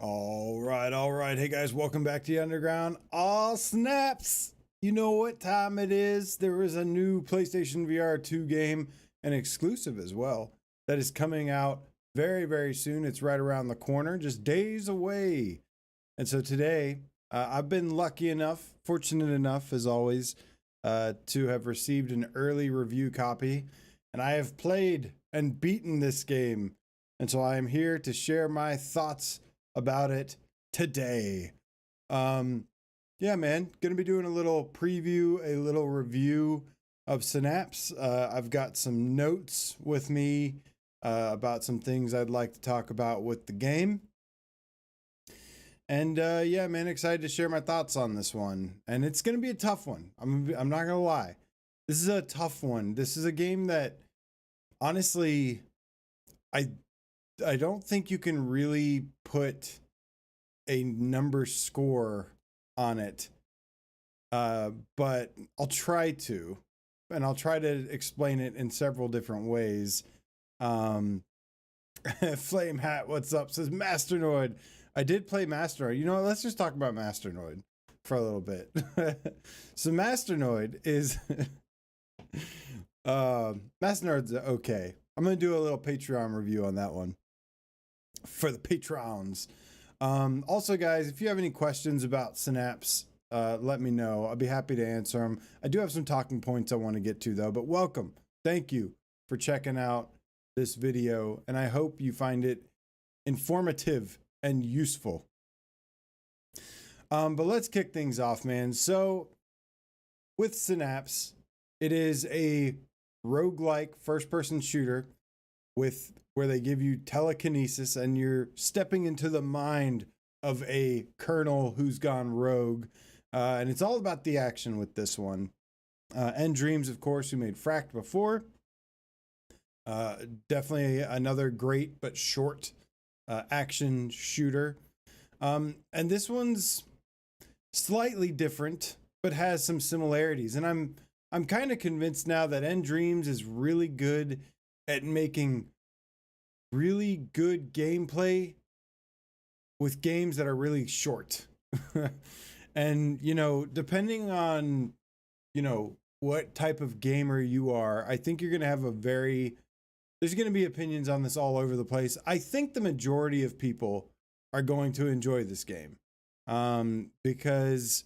All right. Hey guys, welcome back to the Underground. All snaps! You know what time it is. There is a new PlayStation VR2 game, an exclusive as well, that is coming out very, very soon. It's right around the corner, just days away. And so today, I've been lucky enough, fortunate enough, as always, to have received an early review copy. And I have played and beaten this game. And so I am here to share my thoughts about it today. Yeah, man, gonna be doing a little preview, a little review of Synapse. I've got some notes with me about some things I'd like to talk about with the game. And yeah, man, excited to share my thoughts on this one. And it's gonna be a tough one. I'm not gonna lie. This is a tough one. This is a game that honestly I don't think you can really put a number score on it. But I'll try to, and I'll try to explain it in several different ways. Flame Hat, what's up? Says Masternoid. I did play Masternoid. You know what? Let's just talk about Masternoid for a little bit. So Masternoid is Masternoid's okay. I'm gonna do a little Patreon review on that one for the patrons. Also, guys, if you have any questions about Synapse, let me know. I'll be happy to answer them. I do have some talking points I want to get to, though, but welcome. Thank you for checking out this video, and I hope you find it informative and useful. But let's kick things off, man. So, with Synapse, it is a roguelike first-person shooter where they give you telekinesis and you're stepping into the mind of a colonel who's gone rogue. And it's all about the action with this one. And Dreams, of course, who made Fracked before. Definitely another great but short action shooter. And this one's slightly different, but has some similarities. And I'm kind of convinced now that End Dreams is really good at making really good gameplay with games that are really short. And, you know, depending on, you know, what type of gamer you are, I think you're going to have there's going to be opinions on this all over the place. I think the majority of people are going to enjoy this game. Because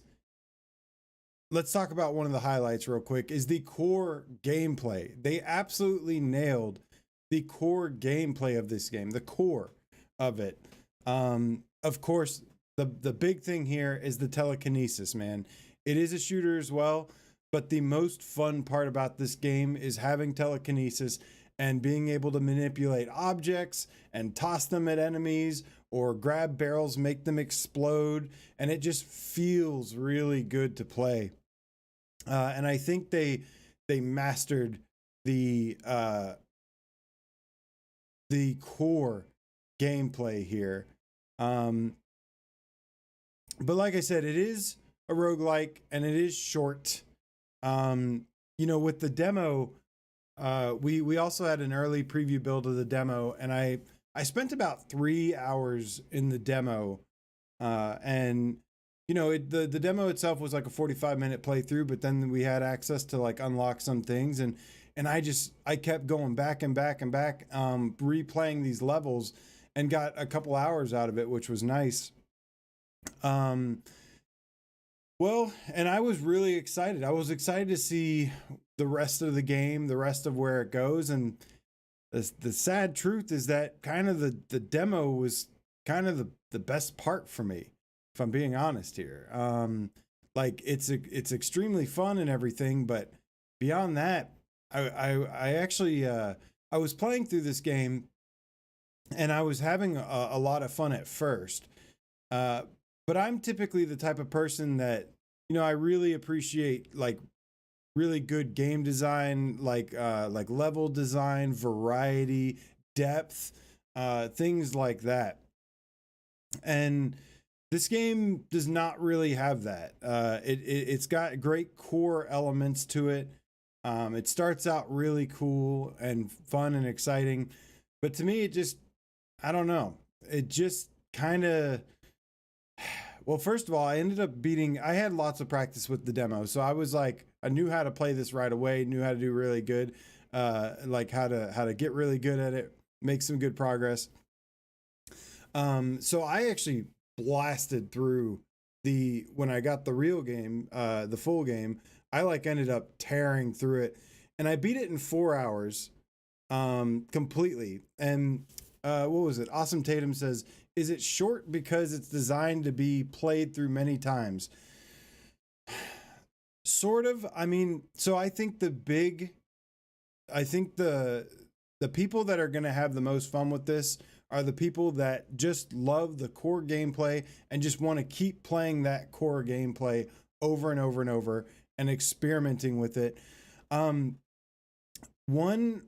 let's talk about one of the highlights real quick is the core gameplay. They absolutely nailed the core gameplay of this game, the core of it. Of course, the big thing here is the telekinesis, man. It is a shooter as well, but the most fun part about this game is having telekinesis and being able to manipulate objects and toss them at enemies or grab barrels, make them explode, and it just feels really good to play. And I think they mastered the core gameplay here. But like I said, it is a roguelike and it is short. You know, with the demo, we also had an early preview build of the demo, and I spent about 3 hours in the demo. And you know, the demo itself was like a 45-minute playthrough, but then we had access to like unlock some things, and I kept going back and back and back, replaying these levels, and got a couple hours out of it, which was nice. Well, and I was really excited. I was excited to see the rest of the game, the rest of where it goes, and the sad truth is that kind of the demo was kind of the best part for me, if I'm being honest here. Like it's extremely fun and everything, but beyond that, I actually I was playing through this game and I was having a lot of fun at first. But I'm typically the type of person that, you know, I really appreciate like really good game design, like level design, variety, depth, things like that. And this game does not really have that. It's got great core elements to it. It starts out really cool and fun and exciting, but to me, I don't know. It just kind of, well, first of all, I ended up beating, I had lots of practice with the demo. So I was like, I knew how to play this right away, knew how to do really good, like how to get really good at it, make some good progress. So I actually blasted through when I got the real game, the full game, I like ended up tearing through it, and I beat it in 4 hours, completely. And what was it? Awesome Tatum says, "Is it short because it's designed to be played through many times?" Sort of. I mean, so I think I think the people that are going to have the most fun with this are the people that just love the core gameplay and just want to keep playing that core gameplay over and over and over and experimenting with it. One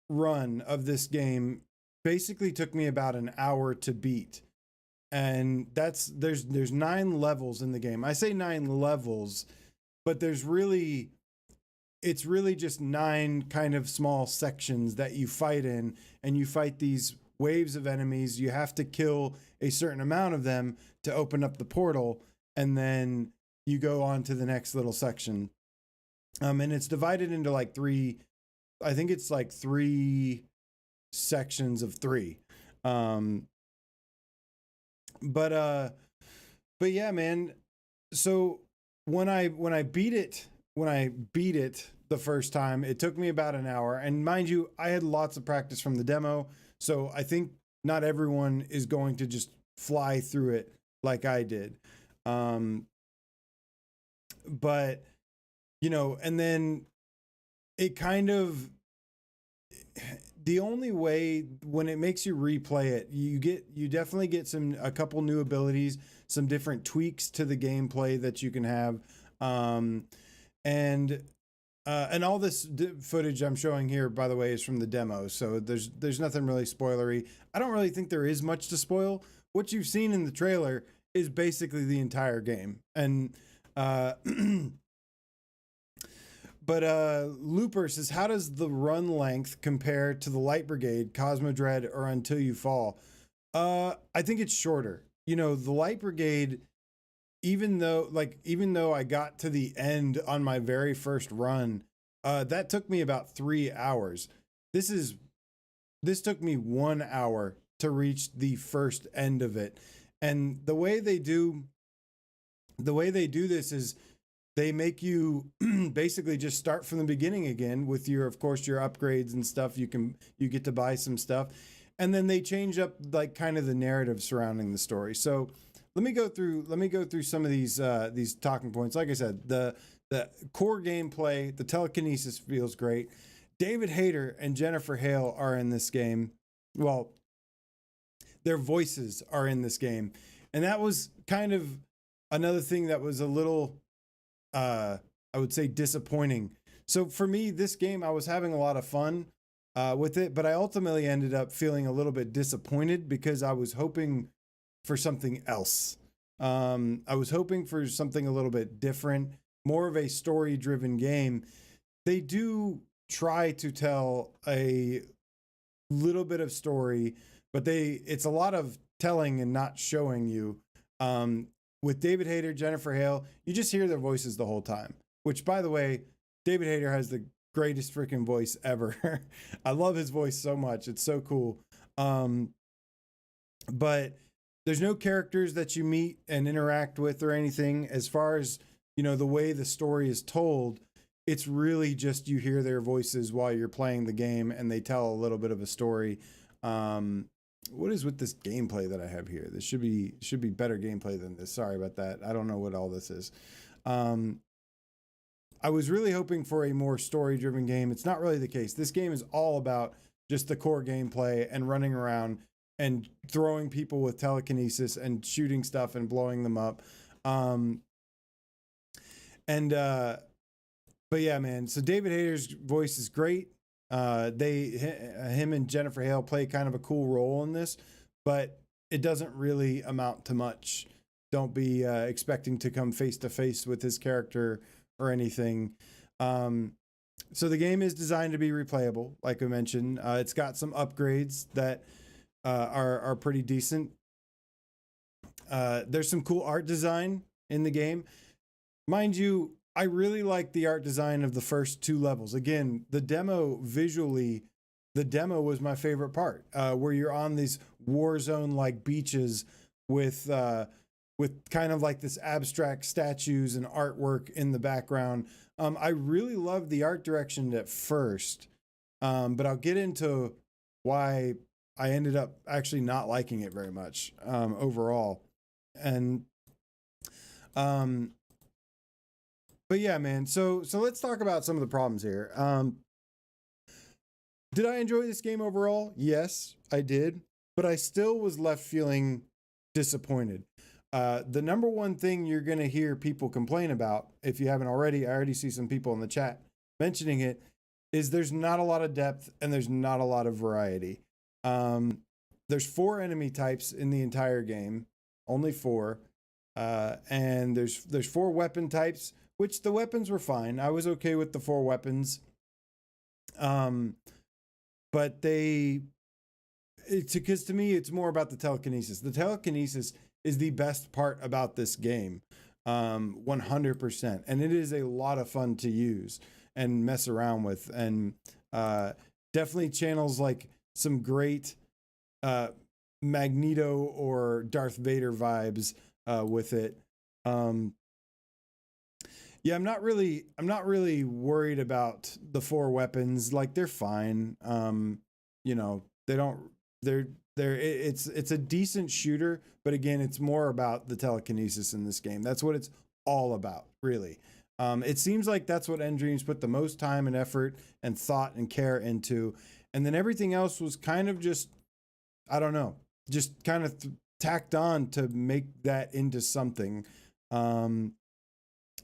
run of this game basically took me about an hour to beat. And there's 9 levels in the game. I say 9 levels, but it's really just 9 kind of small sections that you fight in, and you fight these waves of enemies. You have to kill a certain amount of them to open up the portal, and then you go on to the next little section. And it's divided into like 3, I think it's like 3 sections of 3. But yeah, man. So when I beat it the first time, it took me about an hour. And mind you, I had lots of practice from the demo. So I think not everyone is going to just fly through it like I did. But, you know, and then it kind of, the only way when it makes you replay it, you definitely get a couple new abilities, some different tweaks to the gameplay that you can have. And all this footage I'm showing here, by the way, is from the demo. So there's nothing really spoilery. I don't really think there is much to spoil. What you've seen in the trailer is basically the entire game. And, but Looper says, how does the run length compare to the Light Brigade, Cosmodread, or Until You Fall? I think it's shorter. You know, the Light Brigade, even though I got to the end on my very first run, that took me about 3 hours. This took me 1 hour to reach the first end of it. And the way they do this is they make you basically just start from the beginning again with of course, your upgrades and stuff. You get to buy some stuff, and then they change up like kind of the narrative surrounding the story. So let me go through some of these talking points. Like I said, the core gameplay, the telekinesis feels great. David Hayter and Jennifer Hale are in this game. Well, their voices are in this game, and that was kind of another thing that was a little, I would say, disappointing. So for me, this game, I was having a lot of fun with it, but I ultimately ended up feeling a little bit disappointed because I was hoping for something else. I was hoping for something a little bit different, more of a story-driven game. They do try to tell a little bit of story, but it's a lot of telling and not showing you. With David Hayter, Jennifer Hale, you just hear their voices the whole time, which, by the way, David Hayter has the greatest freaking voice ever. I love his voice so much. It's so cool. But there's no characters that you meet and interact with or anything. As far as, you know, the way the story is told, it's really just you hear their voices while you're playing the game, and they tell a little bit of a story. What is with this gameplay that I have here? This should be better gameplay than this. Sorry about that. I don't know what all this is. I was really hoping for a more story-driven game. It's not really the case. This game is all about just the core gameplay and running around and throwing people with telekinesis and shooting stuff and blowing them up. But yeah, man. So David Hayter's voice is great. Him and Jennifer Hale play kind of a cool role in this, but it doesn't really amount to much. Don't be expecting to come face to face with his character or anything. So the game is designed to be replayable, like I mentioned. It's got some upgrades that are pretty decent. There's some cool art design in the game. Mind you, I really like the art design of the first 2 levels. Again, the demo visually, the demo was my favorite part, where you're on these war zone like beaches with kind of like this abstract statues and artwork in the background. I really loved the art direction at first, but I'll get into why I ended up actually not liking it very much overall. And but yeah, man. So let's talk about some of the problems here. Did I enjoy this game overall? Yes, I did, but I still was left feeling disappointed. The number one thing you're going to hear people complain about, if you haven't already, I already see some people in the chat mentioning it, is there's not a lot of depth and there's not a lot of variety. There's 4 enemy types in the entire game, only 4. And there's 4 weapon types, which the weapons were fine. I was okay with the 4 weapons. But because to me, it's more about the telekinesis. The telekinesis is the best part about this game, 100%. And it is a lot of fun to use and mess around with. And definitely channels like some great Magneto or Darth Vader vibes with it. Yeah, I'm not really worried about the 4 weapons. Like, they're fine. It's a decent shooter, but again, it's more about the telekinesis in this game. That's what it's all about, really. It seems like that's what nDreams put the most time and effort and thought and care into. And then everything else was kind of just, I don't know, just kind of tacked on to make that into something.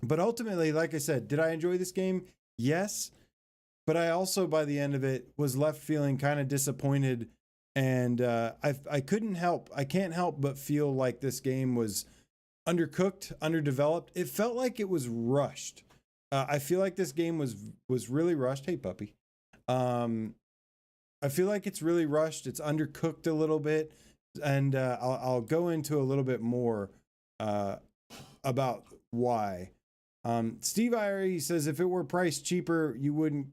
But ultimately, like I said, did I enjoy this game? Yes. But I also, by the end of it, was left feeling kind of disappointed. And I can't help but feel like this game was undercooked, underdeveloped. It felt like it was rushed. I feel like this game was really rushed. Hey, puppy. I feel like it's really rushed. It's undercooked a little bit. And I'll go into a little bit more about why. Steve Irie says if it were priced cheaper, you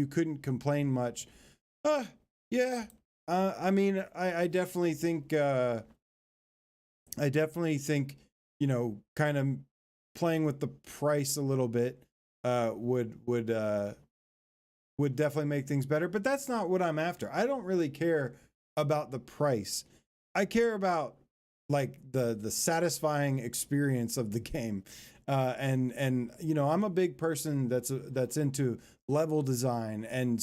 couldn't complain much. Yeah. I mean, I definitely think, kind of playing with the price a little bit, would definitely make things better, but that's not what I'm after. I don't really care about the price. I care about like the satisfying experience of the game. And I'm a big person that's into level design and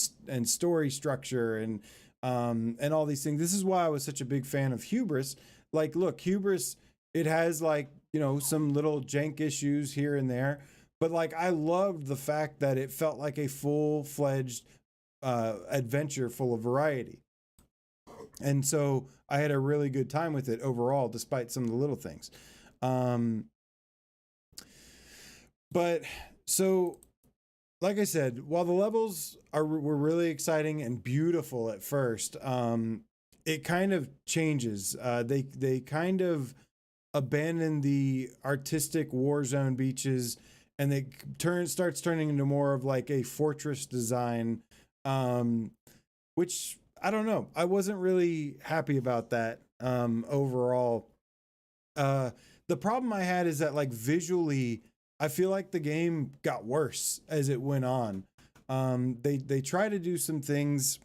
story structure and all these things. This is why I was such a big fan of Hubris. Like, look, Hubris, it has like, some little jank issues here and there, but like, I loved the fact that it felt like a full-fledged adventure full of variety. And so I had a really good time with it overall, despite some of the little things. But so, like I said, while the levels were really exciting and beautiful at first, it kind of changes. They kind of abandon the artistic war zone beaches, and they starts turning into more of like a fortress design, which I don't know. I wasn't really happy about that overall. The problem I had is that like visually, I feel like the game got worse as it went on. They try to do some things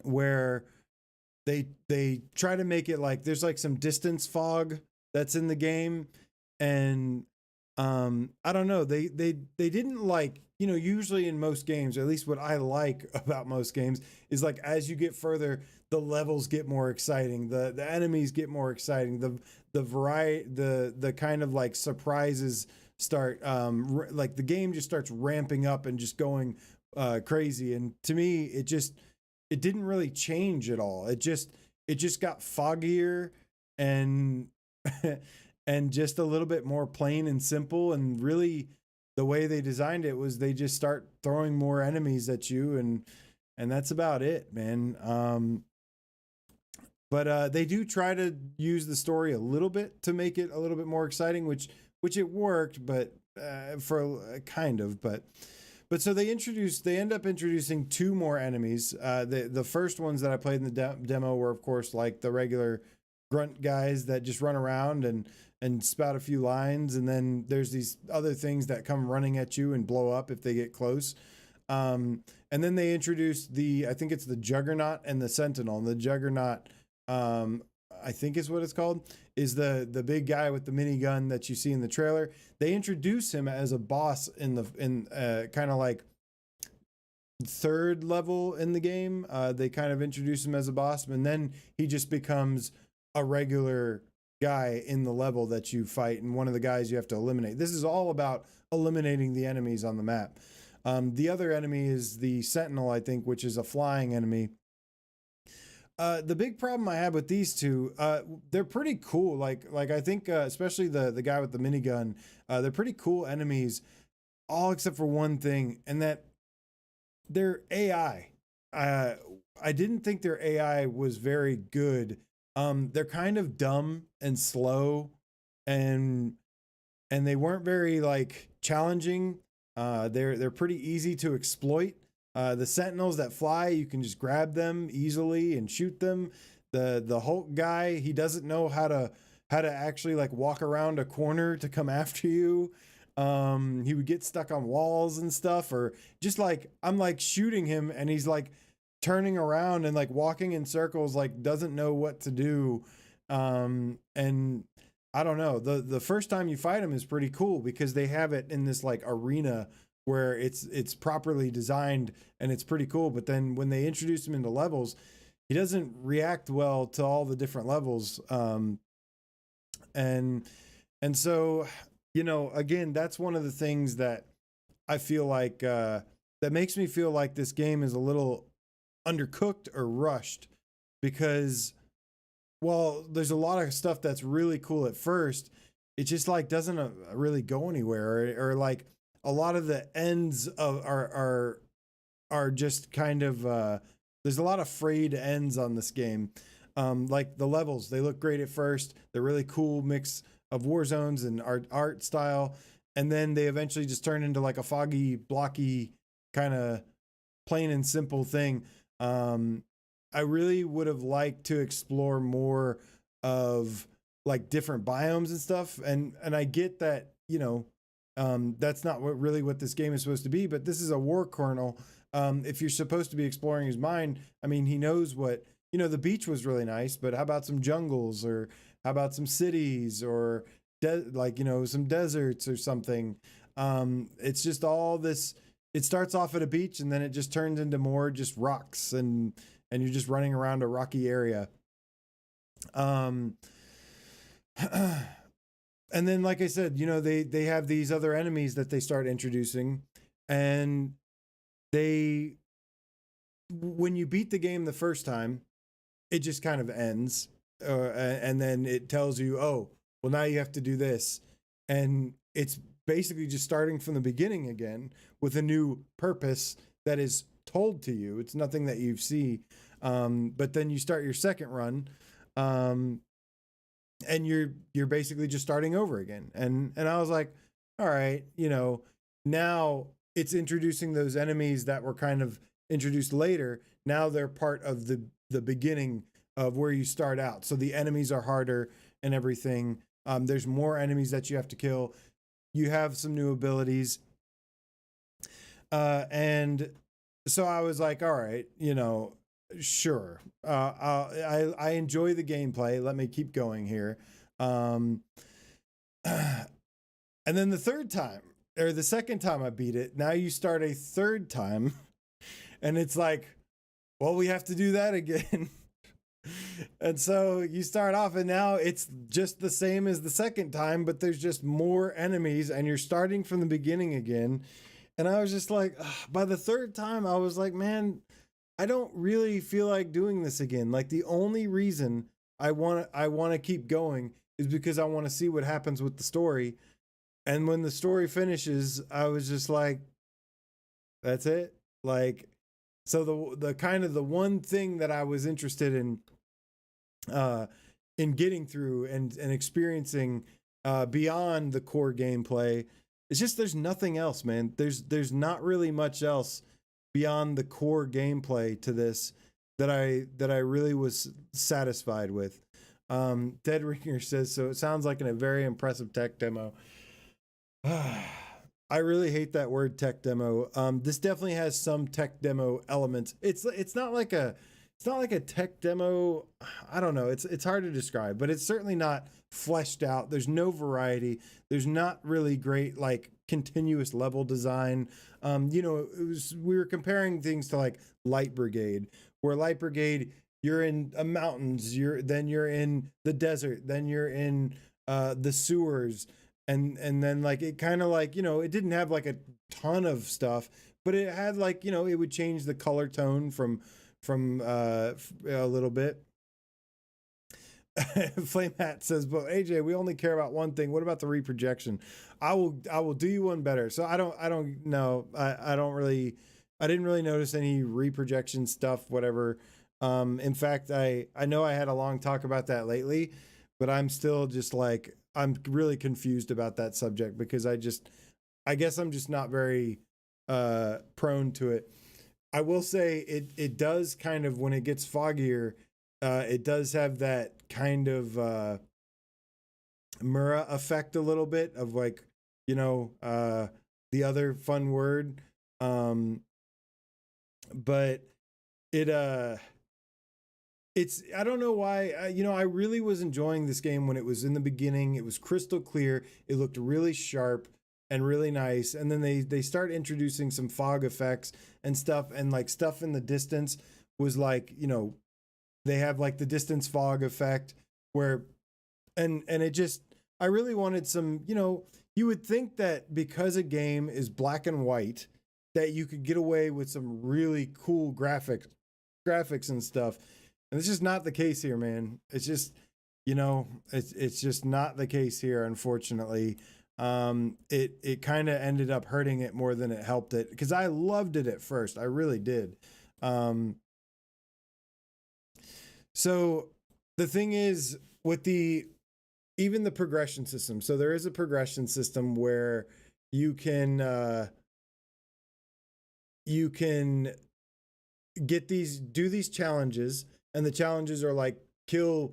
where they try to make it like there's like some distance fog that's in the game, and I don't know. They didn't like, usually in most games, or at least what I like about most games is like as you get further, the levels get more exciting, the enemies get more exciting, the variety, the kind of like surprises start, like the game just starts ramping up and just going crazy. And to me, it didn't really change at all. It just got foggier and and just a little bit more plain and simple. And really the way they designed it was they just start throwing more enemies at you, and that's about it, man. But they do try to use the story a little bit to make it a little bit more exciting, which it worked, but for kind of, but so they end up introducing two more enemies. The first ones that I played in the demo were, of course, like the regular grunt guys that just run around and spout a few lines, and then there's these other things that come running at you and blow up if they get close. And then they introduced I think it's the Juggernaut and the Sentinel. And the Juggernaut, I think is what it's called, is the big guy with the minigun that you see in the trailer. They introduce him as a boss in kind of like third level in the game. They kind of introduce him as a boss, and then he just becomes a regular guy in the level that you fight, and one of the guys you have to eliminate. This is all about eliminating the enemies on the map. The other enemy is the Sentinel, I think, which is a flying enemy. The big problem I have with these two, they're pretty cool. Like I think, especially the guy with the minigun, they're pretty cool enemies, all except for one thing, and that their AI. I didn't think their AI was very good. They're kind of dumb and slow, and they weren't very like challenging. They're pretty easy to exploit. The Sentinels that fly, you can just grab them easily and shoot them. The Hulk guy, he doesn't know how to actually like walk around a corner to come after you. He would get stuck on walls and stuff, or just like I'm like shooting him and he's like turning around and like walking in circles, like doesn't know what to do. And I don't know. The first time you fight him is pretty cool because they have it in this like arena where it's properly designed and it's pretty cool. But then when they introduce him into levels, he doesn't react well to all the different levels. And so, you know, again, that's one of the things that I feel like that makes me feel like this game is a little undercooked or rushed, because while there's a lot of stuff that's really cool at first, it just like doesn't really go anywhere, or like a lot of the ends of are just kind of there's a lot of frayed ends on this game. Like the levels, they look great at first. They're really cool mix of war zones and art style, and then they eventually just turn into like a foggy, blocky kind of plain and simple thing. I really would have liked to explore more of like different biomes and stuff, and I get that, you know, that's not what this game is supposed to be, but this is a war colonel. If you're supposed to be exploring his mind, I mean, he knows what, you know, the beach was really nice, but how about some jungles, or how about some cities, or like, you know, some deserts or something. It's just all this, it starts off at a beach and then it just turns into more just rocks, and you're just running around a rocky area. And then, like I said, you know, they have these other enemies that they start introducing, and when you beat the game the first time, it just kind of ends, and then it tells you, oh, well, now you have to do this, and it's basically just starting from the beginning again with a new purpose that is told to you. It's nothing that you see, but then you start your second run, and you're basically just starting over again. And I was like, all right, you know, now it's introducing those enemies that were kind of introduced later. Now they're part of the beginning of where you start out. So the enemies are harder and everything. There's more enemies that you have to kill. You have some new abilities. And so I was like, all right, you know, sure. I enjoy the gameplay. Let me keep going here. And then the third time, or the second time I beat it, now you start a third time, and it's like, well, we have to do that again. And so you start off, and now it's just the same as the second time, but there's just more enemies, and you're starting from the beginning again. And I was just like, ugh. By the third time, I was like, man, I don't really feel like doing this again. Like, the only reason I want to keep going is because I want to see what happens with the story. And when the story finishes, I was just like, that's it. Like, so the kind of the one thing that I was interested in uh, in getting through and experiencing beyond the core gameplay. It's just there's nothing else, man. There's not really much else beyond the core gameplay to this that I really was satisfied with. Dead Ringer says so. It sounds like a very impressive tech demo. I really hate that word tech demo. This definitely has some tech demo elements. It's not like a tech demo. I don't know. It's hard to describe, but it's certainly not fleshed out. There's no variety. There's not really great like continuous level design. We were comparing things to like Light Brigade, where Light Brigade you're in mountains, you're in the desert, then you're in the sewers, and then like it kind of like it didn't have like a ton of stuff, but it had like it would change the color tone from a little bit. Flame Hat says, but AJ, we only care about one thing. What about the reprojection? I will do you one better. So I don't know. I didn't really notice any reprojection stuff, whatever. In fact, I know I had a long talk about that lately, but I'm still just like, I'm really confused about that subject because I guess I'm just not very prone to it. I will say it does kind of, when it gets foggier, it does have that kind of Mura effect a little bit of like, the other fun word. But it's, I don't know why, I really was enjoying this game when it was in the beginning. It was crystal clear. It looked really sharp and really nice. And then they start introducing some fog effects and stuff, and like stuff in the distance was like, they have like the distance fog effect where, and it just, I really wanted some, you would think that because a game is black and white, that you could get away with some really cool graphics and stuff. And it's just not the case here, man. It's just, it's just not the case here, unfortunately. It kind of ended up hurting it more than it helped it, because I loved it at first. I really did. So the thing is with even the progression system. So there is a progression system where you can do these challenges, and the challenges are like kill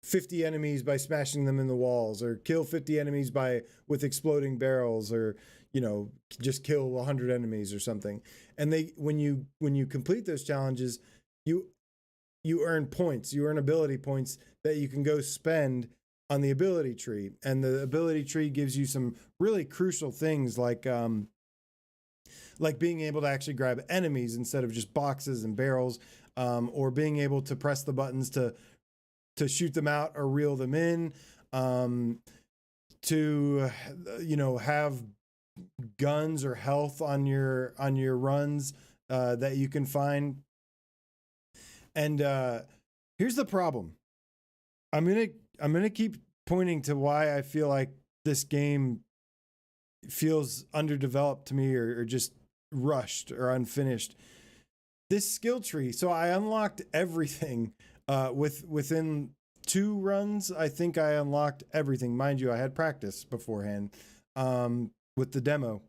50 enemies by smashing them in the walls, or kill 50 enemies with exploding barrels, or just kill 100 enemies or something. And when you complete those challenges, you earn points. You earn ability points that you can go spend on the ability tree. And the ability tree gives you some really crucial things like being able to actually grab enemies instead of just boxes and barrels, or being able to press the buttons to shoot them out or reel them in, to have guns or health on your runs that you can find. And here's the problem. I'm gonna keep pointing to why I feel like this game feels underdeveloped to me, or just rushed or unfinished. This skill tree. So I unlocked everything within 2 runs. I think I unlocked everything. Mind you, I had practice beforehand with the demo.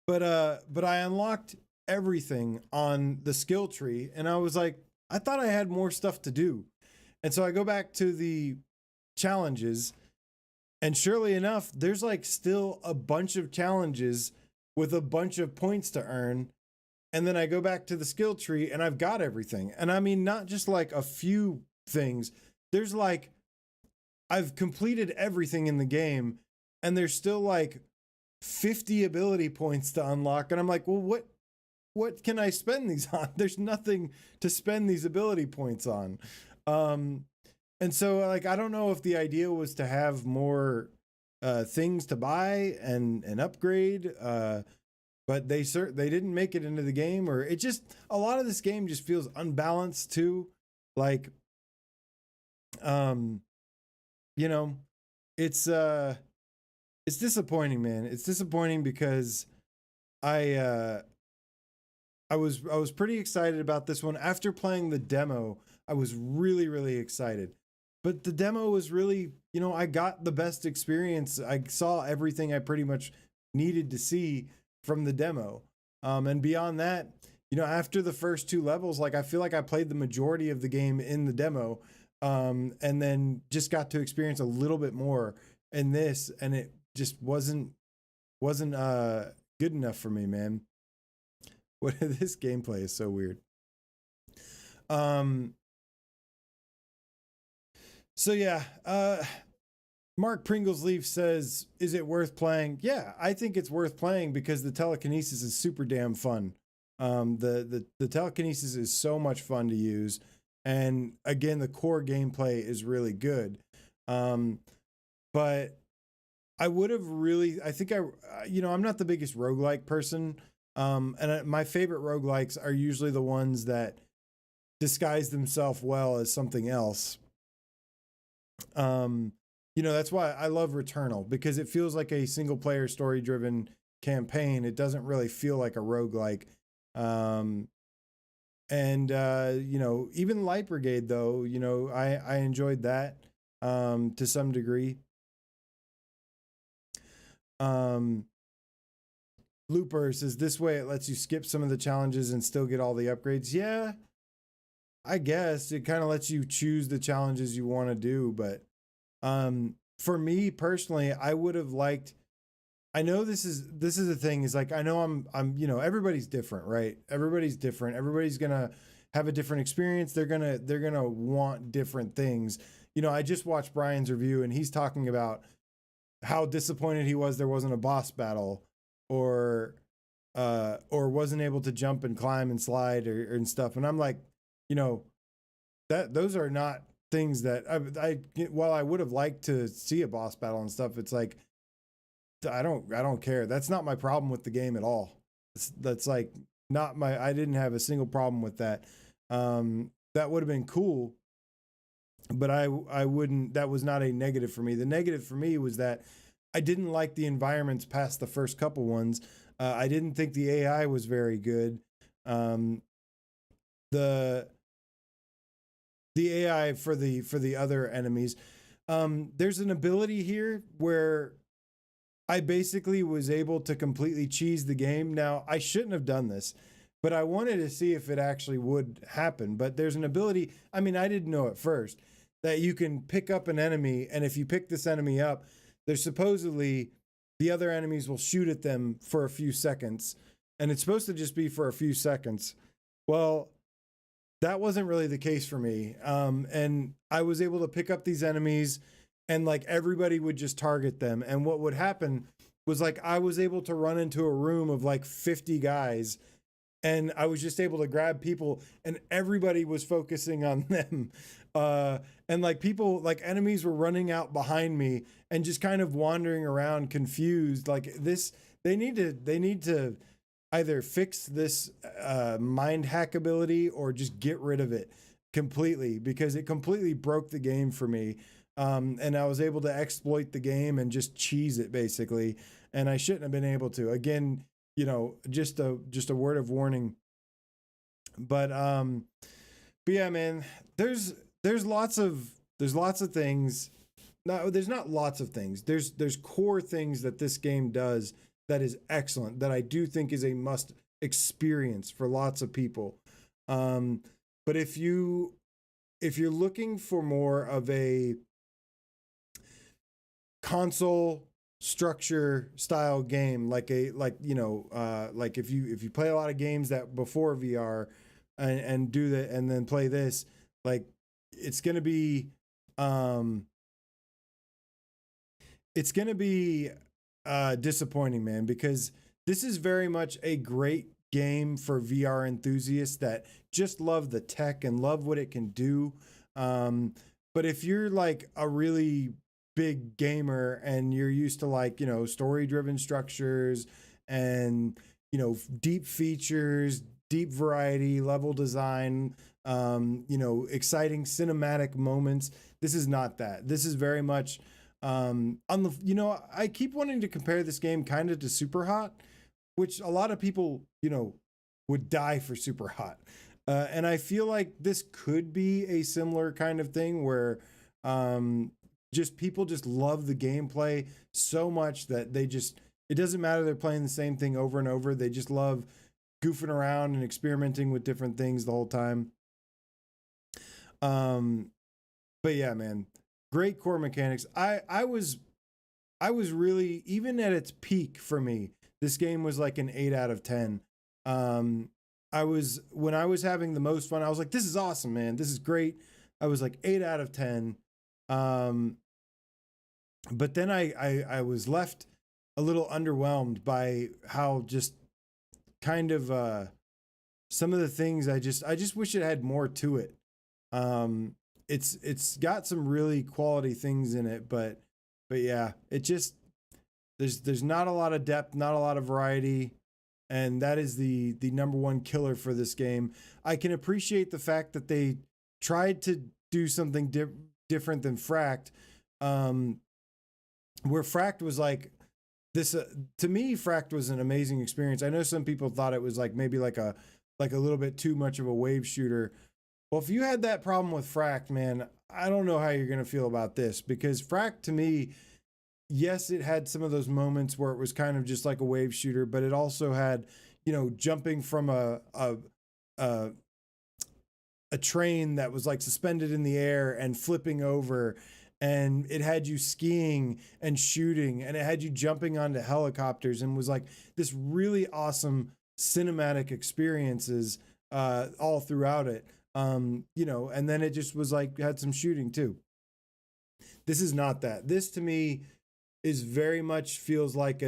But I unlocked everything on the skill tree, and I was like, I thought I had more stuff to do. And so I go back to the challenges, and surely enough, there's like still a bunch of challenges with a bunch of points to earn. And then I go back to the skill tree, and I've got everything. And I mean, not just like a few things. There's like, I've completed everything in the game, and there's still like 50 ability points to unlock. And I'm like, well, what can I spend these on? There's nothing to spend these ability points on. And so like, I don't know if the idea was to have more things to buy and upgrade, but they didn't make it into the game, or it just, a lot of this game just feels unbalanced too. Like, it's disappointing, man. It's disappointing because I I was pretty excited about this one. After playing the demo, I was really, really excited. But the demo was really, I got the best experience. I saw everything I pretty much needed to see from the demo. And beyond that, after the first two levels, like I feel like I played the majority of the game in the demo, and then just got to experience a little bit more in this, and it just wasn't good enough for me, man. What this gameplay is so weird. Um, so yeah, Mark Pringles Leaf says, "Is it worth playing?" Yeah, I think it's worth playing because the telekinesis is super damn fun. The telekinesis is so much fun to use, and again, the core gameplay is really good. But I would have really, I think I'm not the biggest roguelike person. And my favorite roguelikes are usually the ones that disguise themselves well as something else. That's why I love Returnal, because it feels like a single player story driven campaign. It doesn't really feel like a roguelike. Even Light Brigade though, I enjoyed that to some degree. Looper says, this way it lets you skip some of the challenges and still get all the upgrades. Yeah, I guess it kind of lets you choose the challenges you want to do, but for me personally, I would have liked, I know this is the thing, is like, I know I'm everybody's different, right? Everybody's different. Everybody's going to have a different experience. They're going to want different things. I just watched Brian's review and he's talking about how disappointed he was there wasn't a boss battle, or wasn't able to jump and climb and slide and stuff. And I'm like, that those are not things that while I would have liked to see a boss battle and stuff, it's like, I don't care. That's not my problem with the game at all. That's like not my, I didn't have a single problem with that. That would have been cool, but I wouldn't, that was not a negative for me. The negative for me was that I didn't like the environments past the first couple ones. I didn't think the AI was very good. The AI for the other enemies. There's an ability here where I basically was able to completely cheese the game. Now, I shouldn't have done this, but I wanted to see if it actually would happen. But there's an ability, I mean, I didn't know at first, that you can pick up an enemy, and if you pick this enemy up, there's supposedly the other enemies will shoot at them for a few seconds, and it's supposed to just be for a few seconds. Well, that wasn't really the case for me. And I was able to pick up these enemies, and like everybody would just target them. And what would happen was, like, I was able to run into a room of like 50 guys, and I was just able to grab people, and everybody was focusing on them. And like people, like enemies were running out behind me and just kind of wandering around confused. Like this, they need to either fix this mind hack ability or just get rid of it completely, because it completely broke the game for me. And I was able to exploit the game and just cheese it basically. And I shouldn't have been able to. Again, just a word of warning. But yeah, man, there's lots of things. No, there's not lots of things. There's core things that this game does that is excellent, that I do think is a must experience for lots of people. But if you're looking for more of a console structure style game, like if you play a lot of games that before VR and do that and then play this, like it's gonna be disappointing, man, because this is very much a great game for VR enthusiasts that just love the tech and love what it can do. But if you're like a really big gamer and you're used to, like, story driven structures and, deep features, deep variety, level design, exciting cinematic moments, this is not that. This is very much on the, I keep wanting to compare this game kind of to Super Hot, which a lot of people, would die for super hot. And I feel like this could be a similar kind of thing where just people just love the gameplay so much that it doesn't matter, they're playing the same thing over and over. They just love goofing around and experimenting with different things the whole time. But yeah, man, great core mechanics. I was really, even at its peak for me, this game was like an 8 out of 10. When I was having the most fun, I was like, this is awesome, man. This is great. I was like 8 out of 10. But then I was left a little underwhelmed by how just kind of some of the things I just wish it had more to it. It's got some really quality things in it, but yeah, it just there's not a lot of depth, not a lot of variety, and that is the number one killer for this game. I can appreciate the fact that they tried to do something different than Fract, where Fract was like this. To me, Fract was an amazing experience. I know some people thought it was like maybe like a little bit too much of a wave shooter. Well, if you had that problem with Fract, man, I don't know how you're going to feel about this, because Fract, to me, yes, it had some of those moments where it was kind of just like a wave shooter, but it also had, jumping from a train that was like suspended in the air and flipping over, and it had you skiing and shooting, and it had you jumping onto helicopters, and was like this really awesome cinematic experiences all throughout it. And then it just was like had some shooting too. This is not that. This to me is very much feels like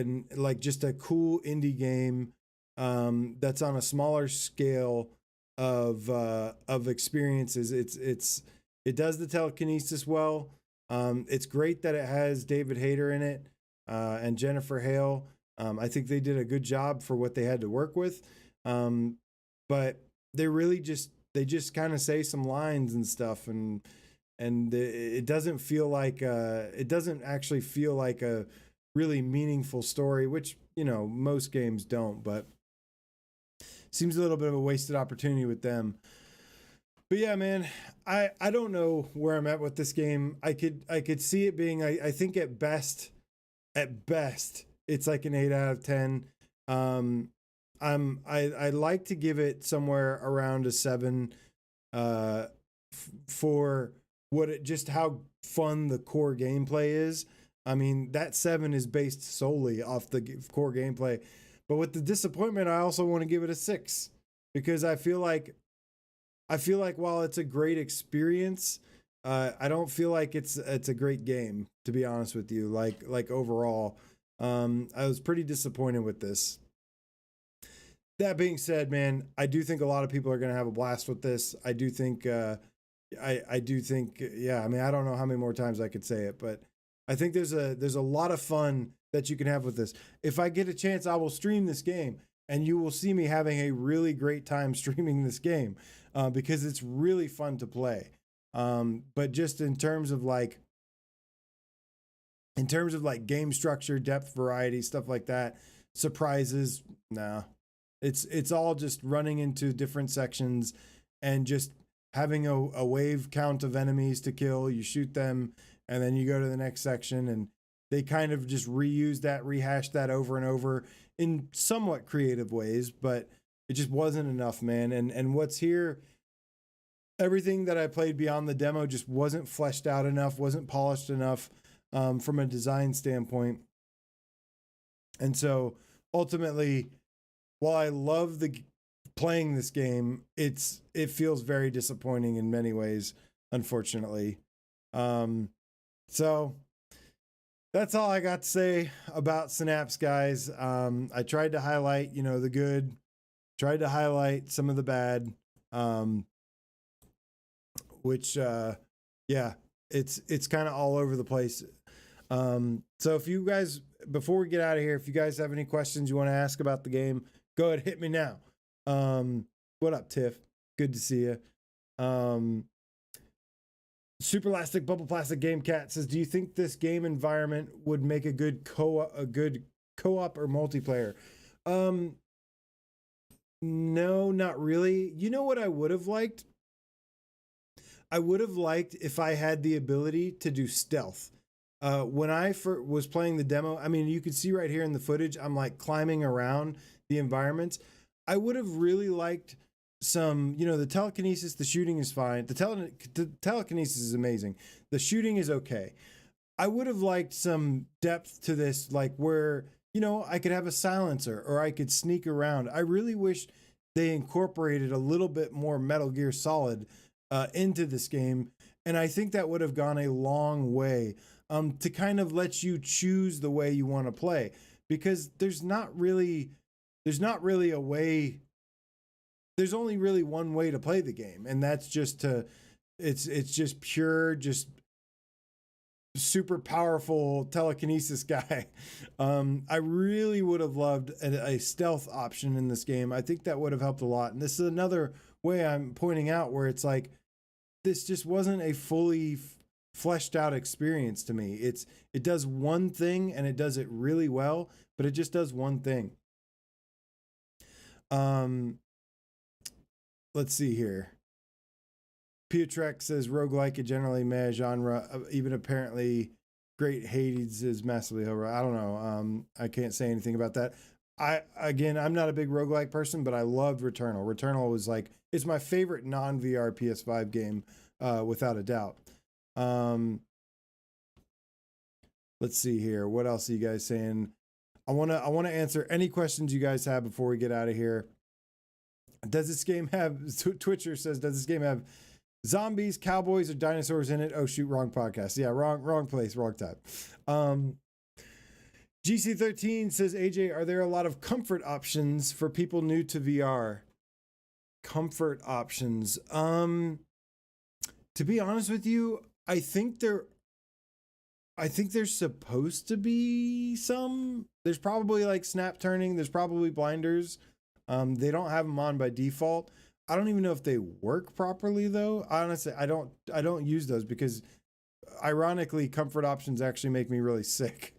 just a cool indie game that's on a smaller scale of experiences. It does the telekinesis well. It's great that it has David Hayter in it and Jennifer Hale. I think they did a good job for what they had to work with. But they just kind of say some lines and stuff, and it doesn't feel like it doesn't actually feel like a really meaningful story, which most games don't, but seems a little bit of a wasted opportunity with them. But yeah, man, I don't know where I'm at with this game. I could see it being I think at best it's like an 8 out of 10. I like to give it somewhere around a 7 for just how fun the core gameplay is. I mean, that 7 is based solely off the core gameplay. But with the disappointment, I also want to give it a 6, because I feel like while it's a great experience, I don't feel like it's a great game, to be honest with you. Like overall, I was pretty disappointed with this. That being said, man, I do think a lot of people are going to have a blast with this. I do think, I do think, yeah, I mean, I don't know how many more times I could say it, but I think there's a lot of fun that you can have with this. If I get a chance, I will stream this game, and you will see me having a really great time streaming this game, because it's really fun to play. But just in terms of like game structure, depth, variety, stuff like that, surprises, nah. It's all just running into different sections and just having a wave count of enemies to kill. You shoot them, and then you go to the next section, and they kind of just rehash that over and over in somewhat creative ways, but it just wasn't enough, man. And what's here, everything that I played beyond the demo just wasn't fleshed out enough, wasn't polished enough from a design standpoint. And so ultimately, while I love playing this game, it feels very disappointing in many ways, unfortunately. So that's all I got to say about Synapse, guys. I tried to highlight, the good, tried to highlight some of the bad, which, yeah, it's kind of all over the place. So if you guys, before we get out of here, if you guys have any questions you want to ask about the game, go ahead, hit me now. What up, Tiff? Good to see you. Super Elastic Bubble Plastic Game Cat says, do you think this game environment would make a good co-op or multiplayer? No, not really. You know what I would have liked? I would have liked if I had the ability to do stealth. When I was playing the demo, I mean, you can see right here in the footage, I'm like climbing around the environments. I would have really liked some, the telekinesis, the shooting is fine. The telekinesis is amazing. The shooting is okay. I would have liked some depth to this, like where, I could have a silencer or I could sneak around. I really wish they incorporated a little bit more Metal Gear Solid into this game. And I think that would have gone a long way to kind of let you choose the way you want to play, because there's not really a way. There's only really one way to play the game, and that's just it's just pure, just super powerful telekinesis guy. I really would have loved a stealth option in this game. I think that would have helped a lot. And this is another way I'm pointing out where it's like, this just wasn't a fully fleshed out experience to me. It does one thing and it does it really well, but it just does one thing. Let's see here. Piotrek says roguelike is generally meh genre, even apparently great Hades is massively over. I don't know. I can't say anything about that. I'm not a big roguelike person, but I loved Returnal. Returnal was like, it's my favorite non-VR PS5 game, without a doubt. Let's see here. What else are you guys saying? I want to answer any questions you guys have before we get out of here. Does this game have, Twitcher says, does this game have zombies, cowboys, or dinosaurs in it? Oh shoot, wrong podcast. Yeah, wrong place, wrong time. GC13 says, AJ, are there a lot of comfort options for people new to VR? Comfort options. To be honest with you, I think there's supposed to be some. There's probably like snap turning. There's probably blinders. They don't have them on by default. I don't even know if they work properly though. Honestly, I don't use those because ironically, comfort options actually make me really sick.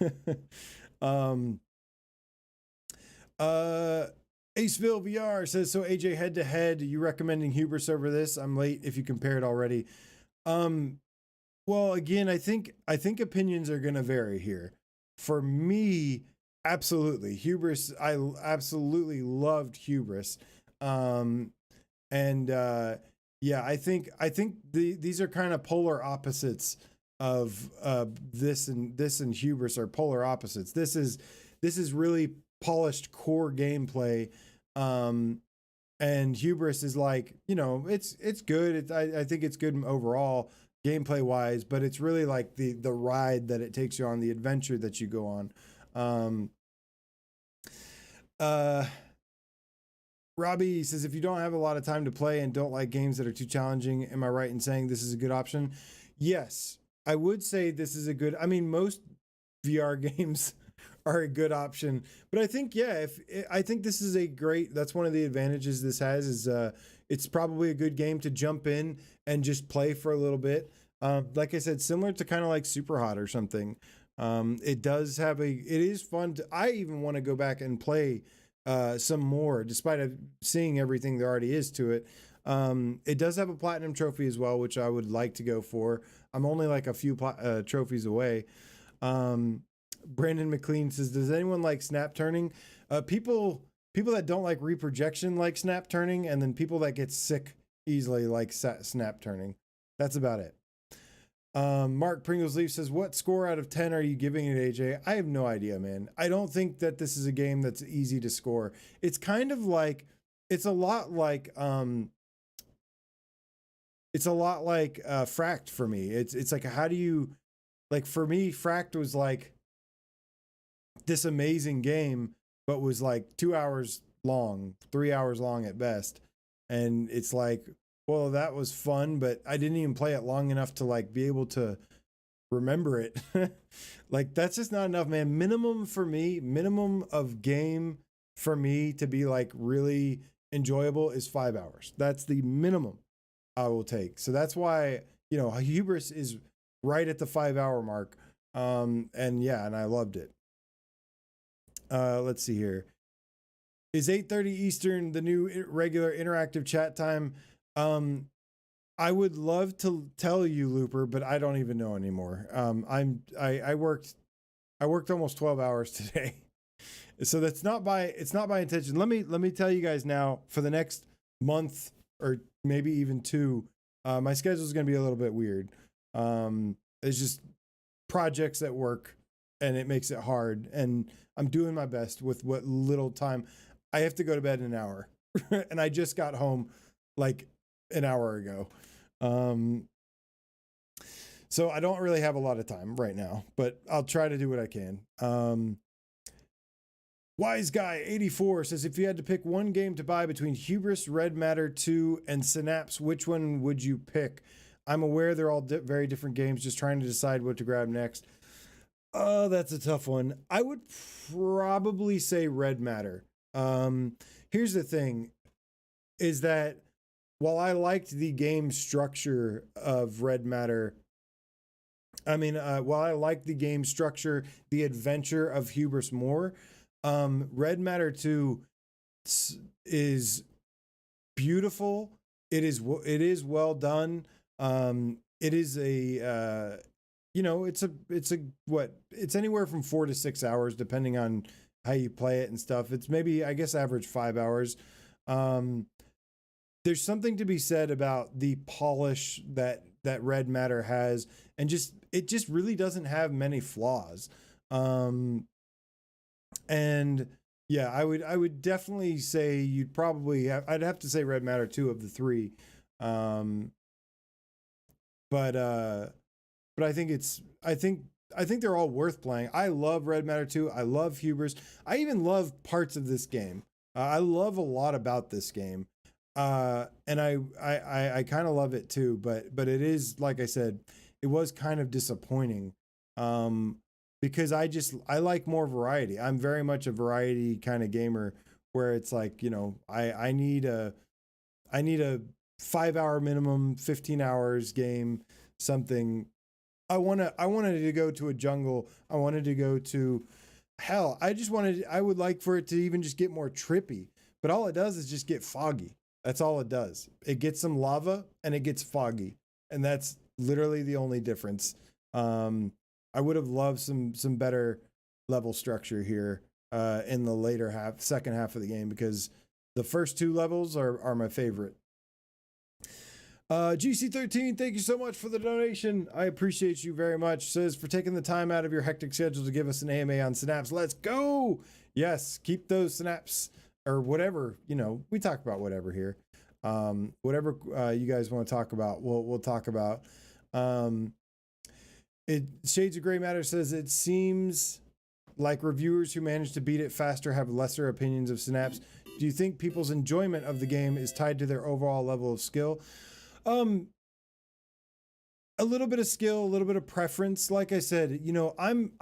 Aceville VR says, so AJ, head to head, you recommending Hubris over this? I'm late if you compare it already. Well, again, I think opinions are going to vary here. For me, absolutely. Hubris, I absolutely loved Hubris. Yeah, I think these are kind of polar opposites of this and Hubris are polar opposites. This is really polished core gameplay. And Hubris is like, it's good. I think it's good overall gameplay wise, but it's really like the ride that it takes you on, the adventure that you go on. Robbie says, if you don't have a lot of time to play and don't like games that are too challenging, am I right in saying this is a good option? Yes, I would say this is a good, most VR games are a good option, but I think, I think this is that's one of the advantages this has is, it's probably a good game to jump in and just play for a little bit. Like I said, similar to kind of like Superhot or something. It is fun I even want to go back and play some more, despite seeing everything there already is to it. It does have a platinum trophy as well, which I would like to go for. I'm only like a few trophies away. Brandon McLean says, does anyone like snap turning? People that don't like reprojection like snap turning, and then people that get sick easily like snap turning. That's about it. Mark Pringles Leaf says, what score out of 10 are you giving it, AJ? I have no idea, man. I don't think that this is a game that's easy to score. It's kind of like, it's a lot like Fract for me. It's like, how do you, like, for me, Fract was like this amazing game, but was like 2 hours long, 3 hours long at best. And it's like, well, that was fun, but I didn't even play it long enough to like be able to remember it. Like, that's just not enough, man. Minimum of game for me to be like really enjoyable is 5 hours. That's the minimum I will take. So that's why, Hubris is right at the 5 hour mark. And I loved it. Let's see here. Is 8:30 Eastern the new regular interactive chat time? I would love to tell you, Looper, but I don't even know anymore. I worked almost 12 hours today. So it's not by intention. Let me tell you guys now, for the next month or maybe even two, my schedule is going to be a little bit weird. It's just projects at work, and it makes it hard, and I'm doing my best with what little time. I have to go to bed in an hour and I just got home like an hour ago. So I don't really have a lot of time right now, but I'll try to do what I can. Wise Guy 84 says, if you had to pick one game to buy between Hubris, Red Matter 2, and Synapse, which one would you pick? I'm aware they're all very different games, just trying to decide what to grab next. Oh, that's a tough one. I would probably say Red Matter. Here's the thing, is that while I liked the game structure of Red Matter, while I liked the game structure, the adventure of Hubris more, Red Matter 2 is beautiful. It is well done. It is a, it's anywhere from 4 to 6 hours, depending on how you play it and stuff. It's maybe, I guess, average 5 hours. There's something to be said about the polish that Red Matter has, and it just really doesn't have many flaws. And yeah, I would definitely say I'd have to say Red Matter 2 of the three. But I think they're all worth playing. I love Red Matter 2. I love Hubris. I even love parts of this game. I love a lot about this game. And I kind of love it too, but it is, like I said, it was kind of disappointing. Because I like more variety. I'm very much a variety kind of gamer, where it's like, I need a 5 hour minimum, 15 hours game, something. I wanted to go to a jungle. I wanted to go to hell. I would like for it to even just get more trippy, but all it does is just get foggy. That's all it does. It gets some lava and it gets foggy, and that's literally the only difference. I would have loved some better level structure here in the second half of the game, because the first two levels are my favorite. GC13, thank you so much for the donation. I appreciate you very much. Says, for taking the time out of your hectic schedule to give us an AMA on Synapse. Let's go. Yes, keep those Synapse or whatever, we talk about whatever here. Whatever you guys want to talk about, we'll talk about. Shades of Gray Matter says, it seems like reviewers who manage to beat it faster have lesser opinions of Synapse. Do you think people's enjoyment of the game is tied to their overall level of skill? A little bit of skill, a little bit of preference. Like I said, I'm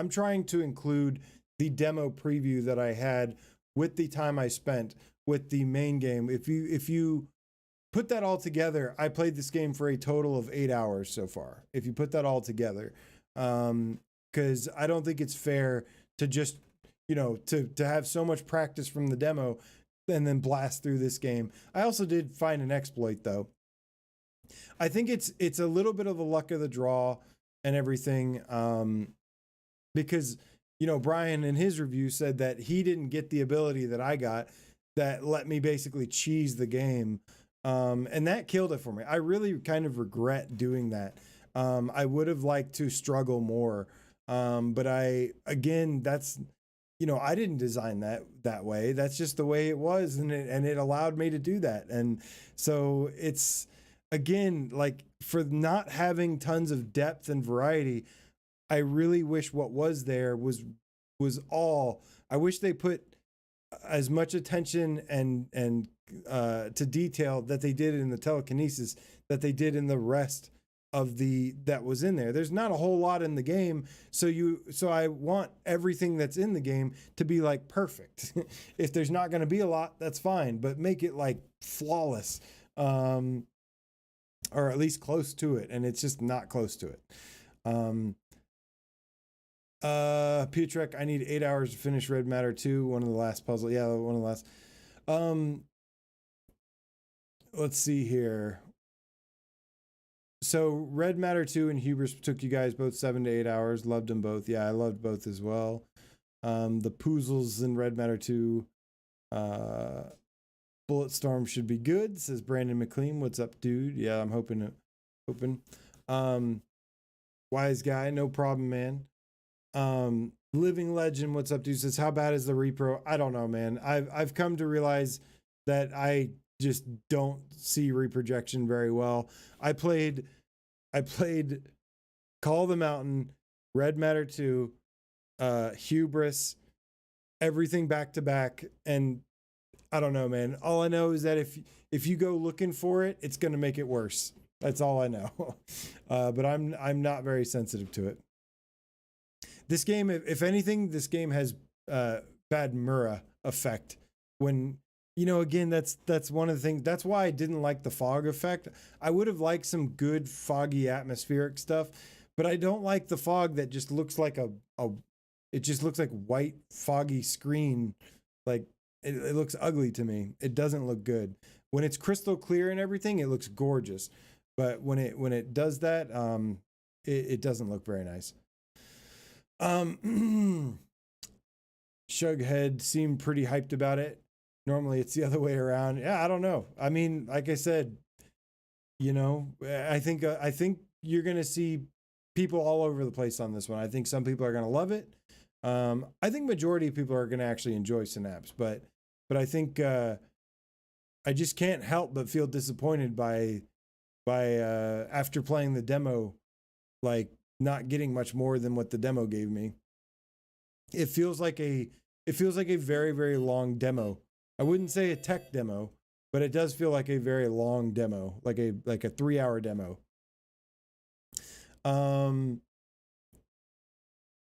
trying to include the demo preview that I had with the time I spent with the main game. If you put that all together, I played this game for a total of 8 hours so far. If you put that all together, because I don't think it's fair to just, to have so much practice from the demo and then blast through this game. I also did find an exploit, though. I think it's a little bit of the luck of the draw and everything, because, Brian in his review said that he didn't get the ability that I got that let me basically cheese the game. And that killed it for me. I really kind of regret doing that. I would have liked to struggle more. But that's, I didn't design that way. That's just the way it was. And it allowed me to do that. And so it's, again, like, for not having tons of depth and variety, I really wish what was there was all. I wish they put as much attention and to detail that they did in the telekinesis that they did in the rest of that was in there. There's not a whole lot in the game, so I want everything that's in the game to be like perfect. If there's not going to be a lot, that's fine, but make it like flawless, or at least close to it, and it's just not close to it. Pietrek, I need 8 hours to finish Red Matter 2, one of the last puzzle. Yeah, one of the last. Let's see here. So Red Matter 2 and Hubris took you guys both 7 to 8 hours. Loved them both. Yeah, I loved both as well. The Poozles in Red Matter 2. Bulletstorm should be good, says Brandon McLean. What's up, dude? Yeah, I'm hoping. Wise guy, no problem, man. Living Legend, what's up, dude? Says, how bad is the repro? I don't know, man. I've come to realize that I just don't see reprojection very well. I played Call of the Mountain, Red Matter 2, Hubris, everything back to back, and I don't know, man. All I know is that if you go looking for it, it's gonna make it worse. That's all I know. But I'm not very sensitive to it. This game, if anything, this game has bad Mura effect. When, you know, again, that's one of the things. That's why I didn't like the fog effect. I would have liked some good foggy atmospheric stuff, but I don't like the fog that just looks like it just looks like white foggy screen. Like it looks ugly to me. It doesn't look good. When it's crystal clear and everything, it looks gorgeous. But when it does that, it doesn't look very nice. Shughead seemed pretty hyped about it. Normally it's the other way around. Yeah, I don't know. I mean, like I said, you know, I think you're gonna see people all over the place on this one. I think some people are gonna love it. I think majority of people are gonna actually enjoy Synapse, but I think I just can't help but feel disappointed by after playing the demo, like not getting much more than what the demo gave me. It feels like a very, very long demo. I wouldn't say a tech demo, but it does feel like a very long demo, like a 3-hour demo.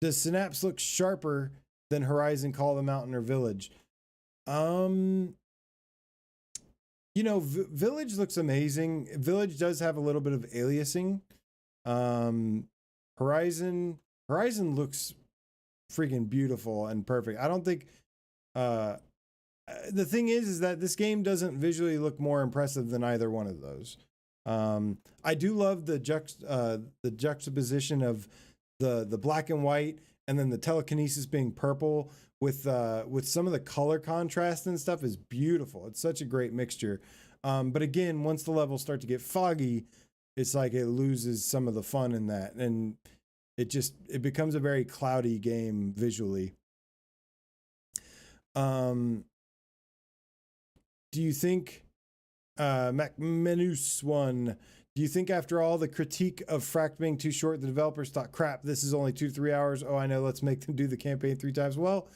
Does Synapse look sharper than Horizon Call of the Mountain or Village? You know, Village looks amazing. Village does have a little bit of aliasing. Horizon looks freaking beautiful and perfect. I don't think the thing is that this game doesn't visually look more impressive than either one of those. I do love the juxtaposition of the black and white and then the telekinesis being purple with some of the color contrast and stuff is beautiful. It's such a great mixture. But again, once the levels start to get foggy, it's like it loses some of the fun in that, and it becomes a very cloudy game visually. Do you think MacMenus one? Do you think after all the critique of Fract being too short, the developers thought, crap, this is only 2-3 hours. Oh, I know, let's make them do the campaign 3 times. Well,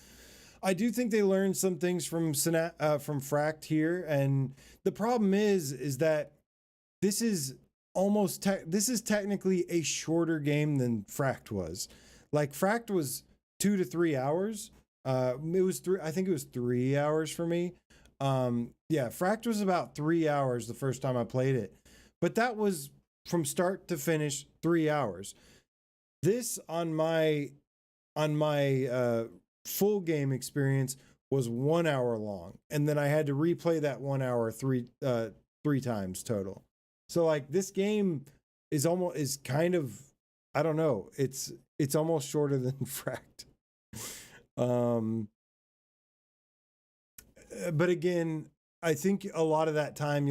I do think they learned some things from Fract here, and the problem is that this is this is technically a shorter game than Fract was. Like Fract was 2 to 3 hours. It was I think it was 3 hours for me. Yeah, Fract was about 3 hours the first time I played it, but that was from start to finish 3 hours. This on my full game experience was 1 hour long, and then I had to replay that 1 hour three times total. So like this game is kind of, I don't know, it's almost shorter than Fract. But again, I think a lot of that time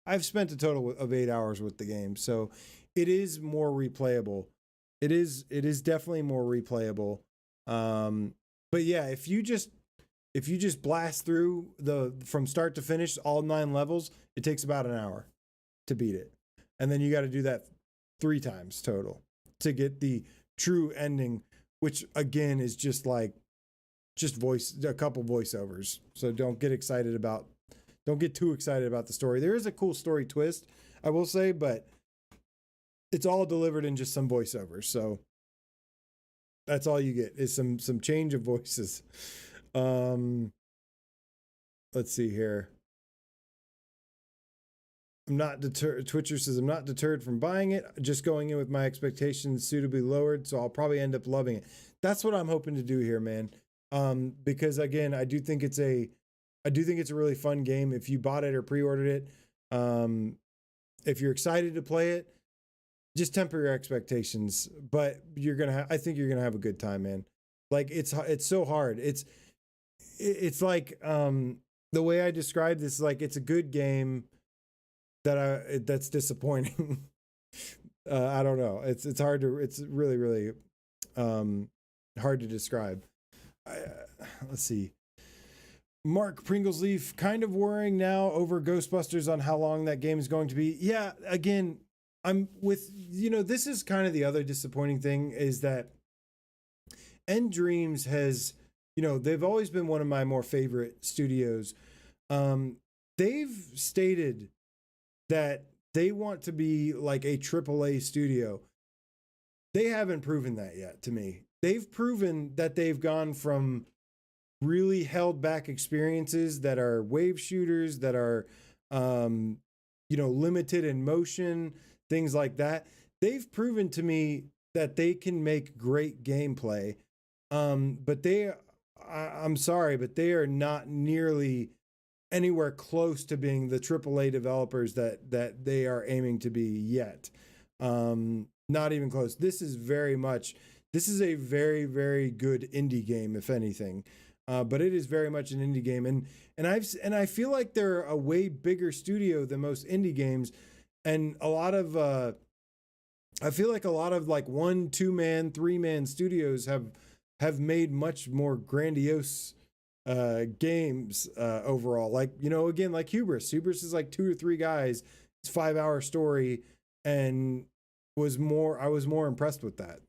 I've spent a total of 8 hours with the game, so it is more replayable. It is definitely more replayable. But yeah, if you just blast through from start to finish all 9 levels, it takes about an hour to beat it. And then you got to do that 3 times total to get the true ending, which again is just a couple voiceovers. So don't get too excited about the story. There is a cool story twist, I will say, but it's all delivered in just some voiceovers. So that's all you get is some change of voices. Let's see here. I'm not deterred. Twitcher says I'm not deterred from buying it, just going in with my expectations suitably lowered, so I'll probably end up loving it. That's what I'm hoping to do here, man. Because again, I do think it's a really fun game. If you bought it or pre-ordered it, if you're excited to play it, just temper your expectations. But I think you're gonna have a good time, man. Like it's so hard. It's like the way I describe this, like it's a good game that's disappointing. I don't know. It's really hard to describe. Let's see. Mark Pringlesleaf, kind of worrying now over Ghostbusters on how long that game is going to be. Yeah, again, I'm with, this is kind of the other disappointing thing is that End Dreams has, they've always been one of my more favorite studios. They've stated that they want to be like a AAA studio. They haven't proven that yet to me. They've proven that they've gone from really held back experiences that are wave shooters, that are, limited in motion, things like that. They've proven to me that they can make great gameplay. But I'm sorry, but they are not nearly anywhere close to being the AAA developers that they are aiming to be yet. Not even close. This is a very, very good indie game, if anything. But it is very much an indie game. And I feel like they're a way bigger studio than most indie games. And I feel like a lot of like 1, 2-man, 3-man studios have made much more grandiose games overall. Like, again, like Hubris. Hubris is like 2 or 3 guys. It's 5-hour story, and I was more impressed with that.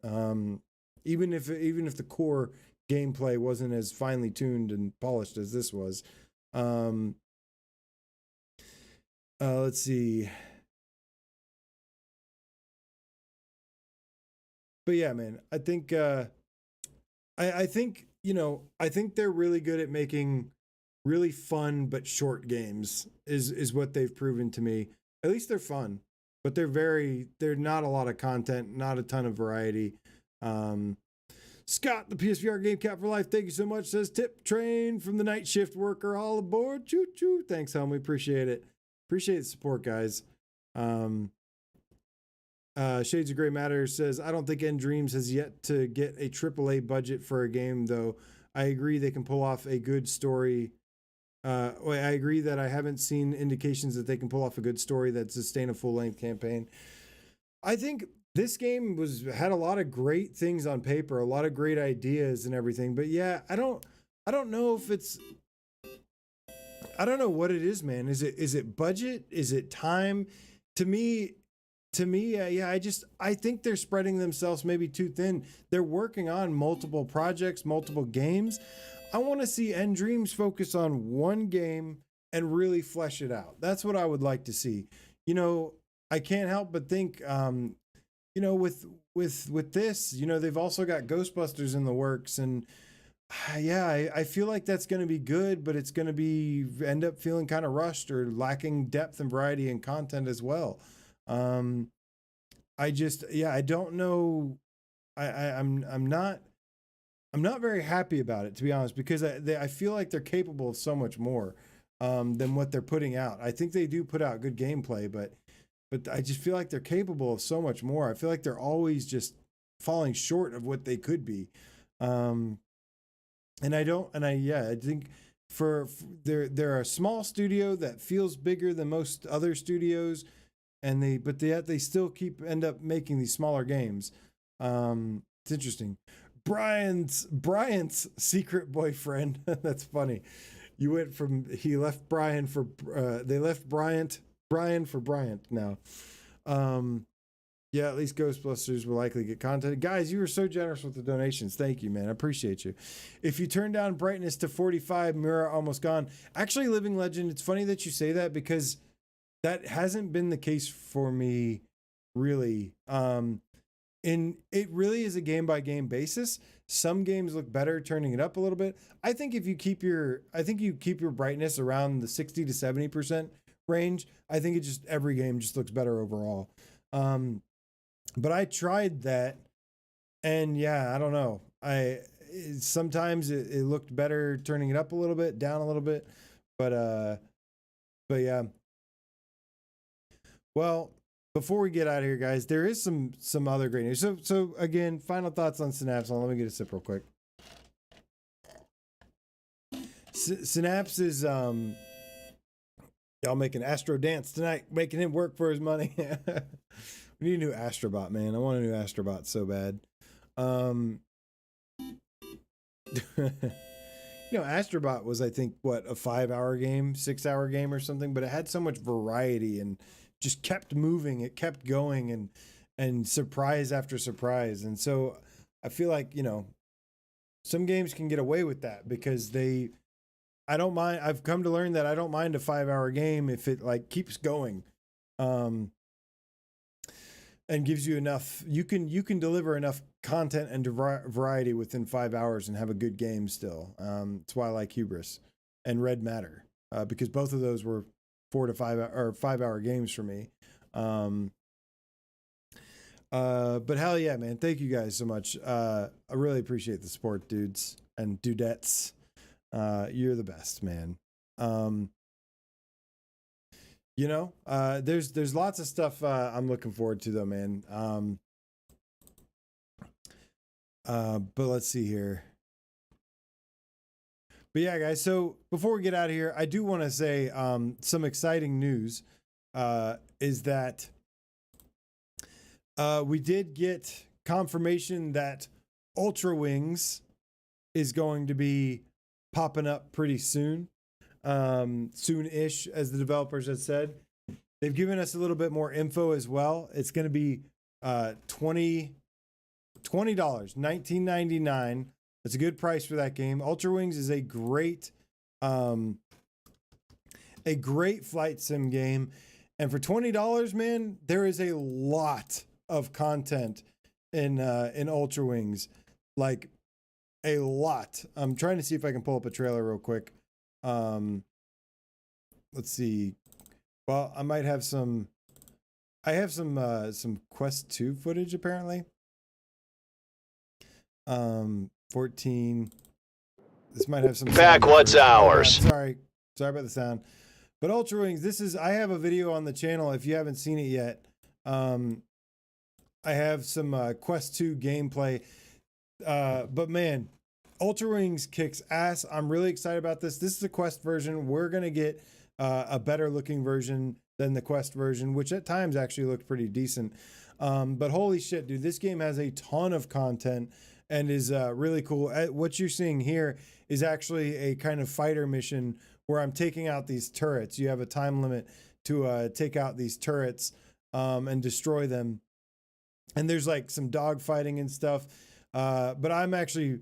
Even if the core gameplay wasn't as finely tuned and polished as this was. Let's see. But yeah, man, I think I think they're really good at making really fun but short games is what they've proven to me. At least they're fun, but they're not a lot of content, not a ton of variety. Scott, the PSVR Game Cap for Life, thank you so much. Says tip train from the night shift worker, all aboard. Choo choo. Thanks, homie. Appreciate it. Appreciate the support, guys. Shades of Grey Matter says, I don't think End Dreams has yet to get a AAA budget for a game, though. I agree they can pull off a good story. I agree that I haven't seen indications that they can pull off a good story that sustain a full-length campaign. I think this game had a lot of great things on paper, a lot of great ideas and everything. But yeah, I don't know if it's, I don't know what it is, man. Is it budget? Is it time? To me, yeah, I think they're spreading themselves maybe too thin. They're working on multiple projects, multiple games. I want to see End Dreams focus on one game and really flesh it out. That's what I would like to see. I can't help but think, with this, they've also got Ghostbusters in the works, and yeah, I feel like that's going to be good, but it's going to end up feeling kind of rushed or lacking depth and variety and content as well. I don't know. I'm not very happy about it, to be honest, because I feel like they're capable of so much more than what they're putting out. I think they do put out good gameplay, but I just feel like they're capable of so much more. I feel like they're always just falling short of what they could be. I think they're a small studio that feels bigger than most other studios, but they still end up making these smaller games. It's interesting. Brian's secret boyfriend. That's funny. You went from they left Brian for Bryant now. Yeah, at least Ghostbusters will likely get content. Guys, you were so generous with the donations. Thank you, man. I appreciate you. If you turn down brightness to 45, mirror almost gone. Actually, Living Legend, it's funny that you say that because that hasn't been the case for me, really. And it really is a game by game basis. Some games look better turning it up a little bit. I think if you keep your brightness around the 60 to 70% range. I think it just, every game just looks better overall. But I tried that, and yeah, I don't know. Sometimes it looked better turning it up a little bit, down a little bit, but yeah. Well, before we get out of here, guys, there is some other great news. So again, final thoughts on Synapse. Let me get a sip real quick. Synapse is y'all making Astro dance tonight, making him work for his money. We need a new Astrobot, man. I want a new Astrobot so bad. Astrobot was, I think, what, a 5-hour game, 6-hour game or something, but it had so much variety and just kept moving. It kept going and surprise after surprise. And so I feel like, some games can get away with that because I don't mind. I've come to learn that I don't mind a 5-hour game if it like keeps going. And gives you enough, you can deliver enough content and variety within 5 hours and have a good game still. That's why I like Hubris and Red Matter, because both of those were 4 to 5 or 5-hour games for me. But hell yeah, man. Thank you guys so much. I really appreciate the support, dudes and dudettes. You're the best, man. There's lots of stuff I'm looking forward to though, man. But let's see here. But yeah, guys, so before we get out of here, I do want to say some exciting news is that we did get confirmation that Ultra Wings is going to be popping up pretty soon. Soon-ish, as the developers have said. They've given us a little bit more info as well. It's going to be $20, $19.99. That's a good price for that game. Ultra Wings is a great flight sim game, and for $20, man, there is a lot of content in Ultra Wings, like a lot. I'm trying to see if I can pull up a trailer real quick. Let's see. Well, I might have some. I have some Quest 2 footage apparently. 14. This might have some. Back what's ours. Sorry about the sound. But Ultra Wings, I have a video on the channel if you haven't seen it yet. I have some Quest 2 gameplay. But man, Ultra Wings kicks ass. I'm really excited about this. This is the Quest version. We're going to get a better looking version than the Quest version, which at times actually looked pretty decent. But holy shit, dude, this game has a ton of content and is really cool. What you're seeing here is actually a kind of fighter mission where I'm taking out these turrets. You have a time limit to take out these turrets and destroy them. And there's like some dog fighting and stuff. But I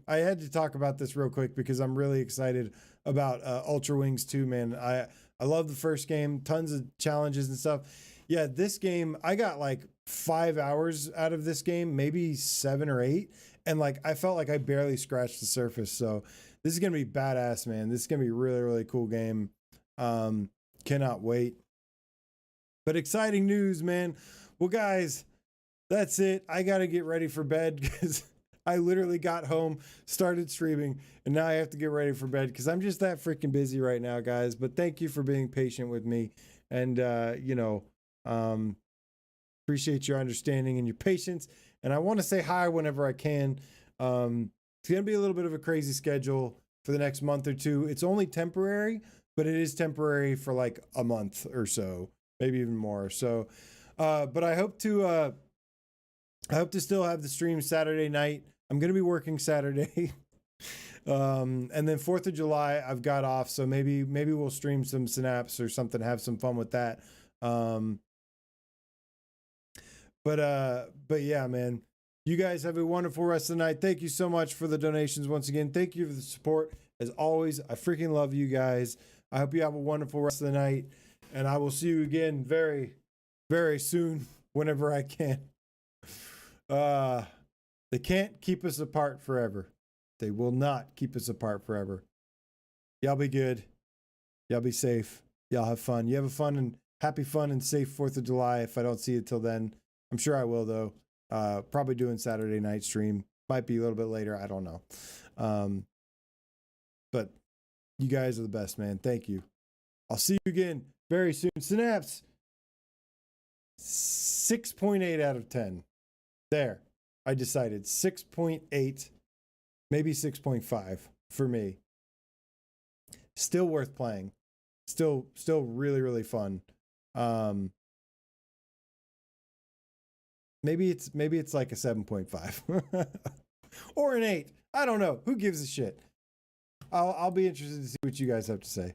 had to talk about this real quick because I'm really excited about Ultra Wings 2, man. I love the first game, tons of challenges and stuff. Yeah, this game, I got like 5 hours out of this game, maybe 7 or 8. And like, I felt like I barely scratched the surface. So this is going to be badass, man. This is going to be a really, really cool game. Cannot wait. But exciting news, man. Well, guys, that's it. I got to get ready for bed because I literally got home, started streaming, and now I have to get ready for bed because I'm just that freaking busy right now, guys. But thank you for being patient with me. And, appreciate your understanding and your patience. And I want to say hi whenever I can. It's going to be a little bit of a crazy schedule for the next month or two. It's only temporary, but it is temporary for like a month or so, maybe even more. So, but I hope to still have the stream Saturday night. I'm going to be working Saturday. And then 4th of July, I've got off. So maybe we'll stream some Synapse or something, have some fun with that. But yeah, man, you guys have a wonderful rest of the night. Thank you so much for the donations. Once again, thank you for the support. As always, I freaking love you guys. I hope you have a wonderful rest of the night, and I will see you again very, very soon whenever I can. They can't keep us apart forever. They will not keep us apart forever. Y'all be good. Y'all be safe. Y'all have fun. You have a fun and happy, fun and safe 4th of July. If I don't see you till then, I'm sure I will though. Probably doing Saturday night stream. Might be a little bit later. I don't know. But you guys are the best, man. Thank you. I'll see you again very soon. Synapse 6.8 out of 10. There. I decided 6.8, maybe 6.5 for me. Still worth playing. Still really, really fun. Maybe it's like a 7.5 or an 8. I don't know. Who gives a shit? I'll be interested to see what you guys have to say.